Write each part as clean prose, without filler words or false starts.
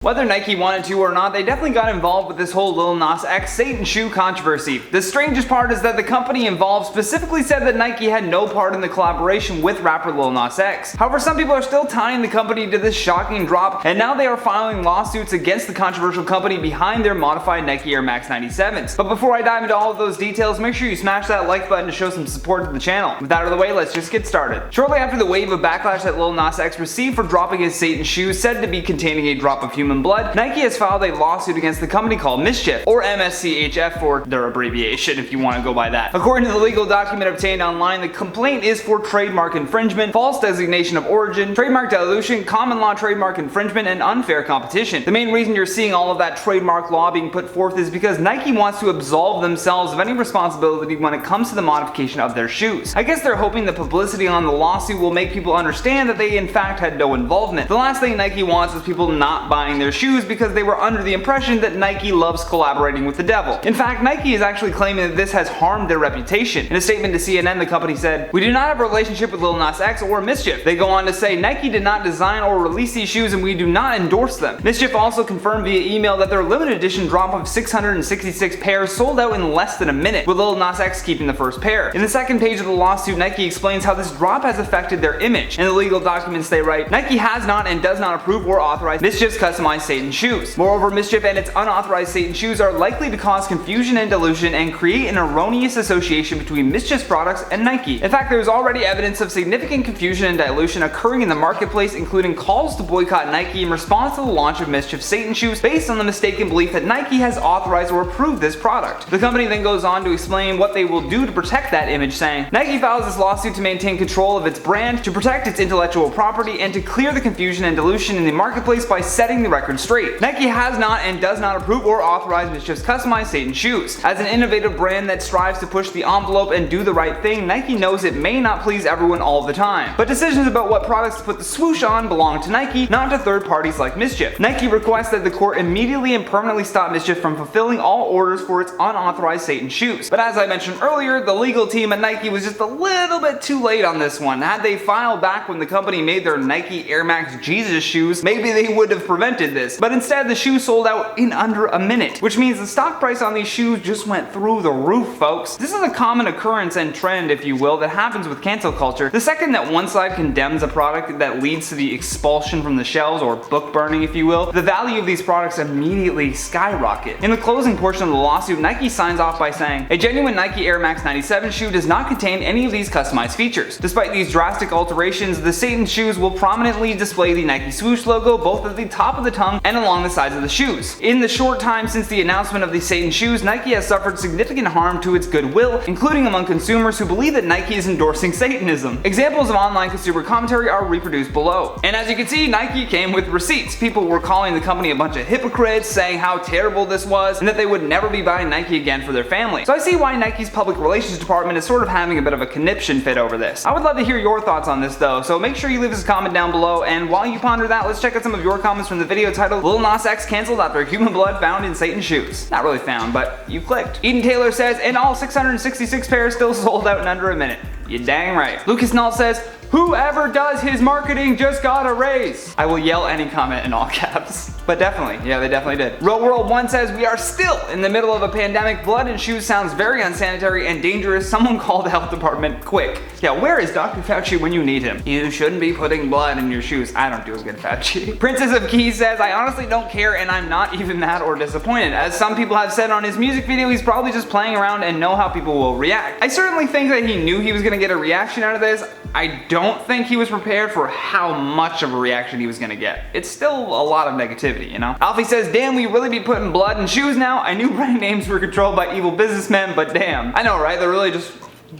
Whether Nike wanted to or not, they definitely got involved with this whole Lil Nas X Satan shoe controversy. The strangest part is that the company involved specifically said that Nike had no part in the collaboration with rapper Lil Nas X. However, some people are still tying the company to this shocking drop, and now they are filing lawsuits against the controversial company behind their modified Nike Air Max 97s. But before I dive into all of those details, make sure you smash that like button to show some support to the channel. With that out of the way, let's just get started. Shortly after the wave of backlash that Lil Nas X received for dropping his Satan shoes said to be containing a drop of human blood, Nike has filed a lawsuit against the company called mschf, or mschf for their abbreviation if you want to go by that. According to the legal document obtained online, the complaint is for trademark infringement, false designation of origin, trademark dilution, common law trademark infringement, and unfair competition. The main reason you're seeing all of that trademark law being put forth is because Nike wants to absolve themselves of any responsibility when it comes to the modification of their shoes. I guess they're hoping the publicity on the lawsuit will make people understand that they in fact had no involvement. The last thing Nike wants is people not buying their shoes because they were under the impression that Nike loves collaborating with the devil. In fact, Nike is actually claiming that this has harmed their reputation. In a statement to CNN, the company said, "We do not have a relationship with Lil Nas X or mschf." They go on to say, "Nike did not design or release these shoes and we do not endorse them." mschf also confirmed via email that their limited edition drop of 666 pairs sold out in less than a minute, with Lil Nas X keeping the first pair. In the second page of the lawsuit, Nike explains how this drop has affected their image. In the legal documents they write, "Nike has not and does not approve or authorize mschf's customized Satan shoes. Moreover, mschf and its unauthorized Satan shoes are likely to cause confusion and dilution and create an erroneous association between mschf's products and Nike. In fact, there is already evidence of significant confusion and dilution occurring in the marketplace, including calls to boycott Nike in response to the launch of mschf's Satan shoes based on the mistaken belief that Nike has authorized or approved this product." The company then goes on to explain what they will do to protect that image, saying, "Nike files this lawsuit to maintain control of its brand, to protect its intellectual property, and to clear the confusion and dilution in the marketplace by setting the record straight. Nike has not and does not approve or authorize mschf's customized Satan shoes. As an innovative brand that strives to push the envelope and do the right thing, Nike knows it may not please everyone all the time. But decisions about what products to put the swoosh on belong to Nike, not to third parties like mschf. Nike requests that the court immediately and permanently stop mschf from fulfilling all orders for its unauthorized Satan shoes." But as I mentioned earlier, the legal team at Nike was just a little bit too late on this one. Had they filed back when the company made their Nike Air Max Jesus shoes, maybe they would have prevented this. But instead, the shoes sold out in under a minute, which means the stock price on these shoes just went through the roof, folks. This is a common occurrence and trend, if you will, that happens with cancel culture. The second that one side condemns a product that leads to the expulsion from the shelves, or book burning if you will, the value of these products immediately skyrocket. In the closing portion of the lawsuit, Nike signs off by saying, "A genuine Nike Air Max 97 shoe does not contain any of these customized features. Despite these drastic alterations, the Satan shoes will prominently display the Nike swoosh logo both at the top of the tongue and along the sides of the shoes. In the short time since the announcement of the Satan shoes, Nike has suffered significant harm to its goodwill, including among consumers who believe that Nike is endorsing Satanism." Examples of online consumer commentary are reproduced below. And as you can see, Nike came with receipts. People were calling the company a bunch of hypocrites, saying how terrible this was, and that they would never be buying Nike again for their family. So I see why Nike's public relations department is sort of having a bit of a conniption fit over this. I would love to hear your thoughts on this though, so make sure you leave us a comment down below, and while you ponder that, let's check out some of your comments from the video titled "Lil Nas X canceled after human blood found in Satan shoes." Not really found, but you clicked. Eden Taylor says, "And all 666 pairs still sold out in under a minute." You dang right. Lucas Null says, "Whoever does his marketing just got a raise." I will yell any comment in all caps. But definitely, yeah, they definitely did. Real World 1 says, "We are still in the middle of a pandemic. Blood in shoes sounds very unsanitary and dangerous. Someone call the health department quick." Yeah, where is Dr. Fauci when you need him? You shouldn't be putting blood in your shoes. I don't do as good, Fauci. Princess of Keys says, "I honestly don't care and I'm not even mad or disappointed. As some people have said on his music video, he's probably just playing around and know how people will react. I certainly think that he knew he was gonna get a reaction out of this. I don't think he was prepared for how much of a reaction he was gonna get. It's still a lot of negativity, you know?" Alfie says, "Damn, we really be putting blood in shoes now? I knew brand names were controlled by evil businessmen, but damn." I know, right? They're really just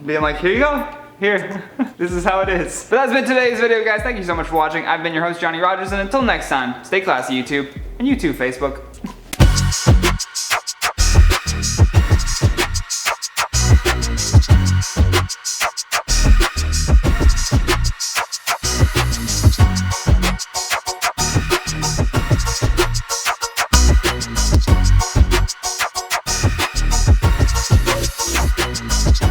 being like, "Here you go. Here, this is how it is." But that's been today's video, guys. Thank you so much for watching. I've been your host, Johnny Rogers, and until next time, stay classy, YouTube, and you too, Facebook.